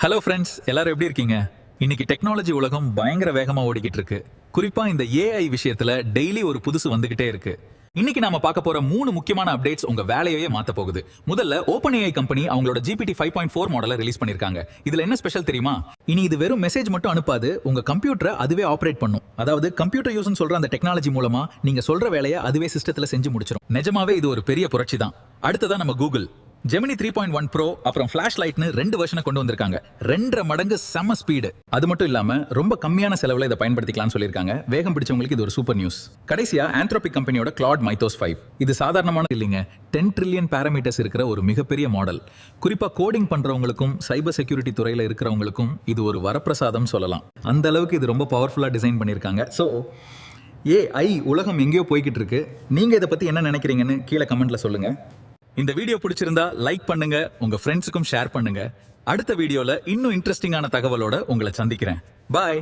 Hello friends, எல்லாரும் எப்படி இருக்கீங்க? இன்னைக்கு டெக்னாலஜி உலகம் பயங்கர வேகமா ஓடிக்கிட்டு இருக்கு. குறிப்பா இந்த ஏஐ விஷயத்துல டெய்லி ஒரு புதுசு வந்துகிட்டே இருக்கு. இன்னைக்கு நாம பார்க்க போற 3 முக்கியமான அப்டேட்ஸ் உங்க வேலையவே மாத்த போகுது. முதல்ல ஓபன் ஏஐ கம்பெனி அவங்களோட GPT 5.4 மாடலை ரிலீஸ் பண்ணிருக்காங்க. இதுல என்ன ஸ்பெஷல் தெரியுமா? இனி இது வெறும் மெசேஜ் மட்டும் அனுப்பாது, உங்க கம்ப்யூட்டரை அதுவே ஆபரேட் பண்ணும். அதாவது கம்ப்யூட்டர் யூஸ்னு சொல்ற அந்த டெக்னாலஜி மூலமா நீங்க சொல்ற வேலையை அதுவே சிஸ்டத்துல செஞ்சு முடிச்சிடும். நிஜமாவே இது ஒரு பெரிய புரட்சி தான். அடுத்ததா நம்ம கூகுள் ஜெமினி 3.1 ப்ரோ அப்புறம் ஃபிளாஷ் லைட்னு 2 வெர்ஷனை கொண்டு வந்திருக்காங்க. 2.5 மடங்கு செம ஸ்பீடு. அது மட்டும் இல்லாம ரொம்ப கம்மியான செலவுல இதை பயன்படுத்திக்கலாம்னு சொல்லியிருக்காங்க. வேகம் பிடிச்சவங்களுக்கு இது ஒரு சூப்பர் நியூஸ். கடைசியா ஆந்த்ரோபிக் கம்பெனியோட கிளாட் மைத்தோஸ் 5. இது சாதாரணமான இல்லைங்க, 10 ட்ரில்லியன் பாராமீட்டர்ஸ் இருக்கிற ஒரு மிகப்பெரிய மாடல். குறிப்பா கோடிங் பண்றவங்களுக்கும் சைபர் செக்யூரிட்டி துறையில இருக்கிறவங்களுக்கும் இது ஒரு வரப்பிரசாதம் சொல்லலாம். அந்த அளவுக்கு இது ரொம்ப பவர்ஃபுல்லா டிசைன் பண்ணியிருக்காங்க. ஸோ ஏஐ உலகம் எங்கேயோ போய்கிட்டு இருக்கு. நீங்க இதை பத்தி என்ன நினைக்கிறீங்கன்னு கீழே கமெண்ட்ல சொல்லுங்க. இந்த வீடியோ பிடிச்சிருந்தா லைக் பண்ணுங்க, உங்க ஃப்ரெண்ட்ஸுக்கும் ஷேர் பண்ணுங்க. அடுத்த வீடியோல இன்னும் இன்ட்ரெஸ்டிங்கான தகவலோட உங்களை சந்திக்கிறேன். பாய்.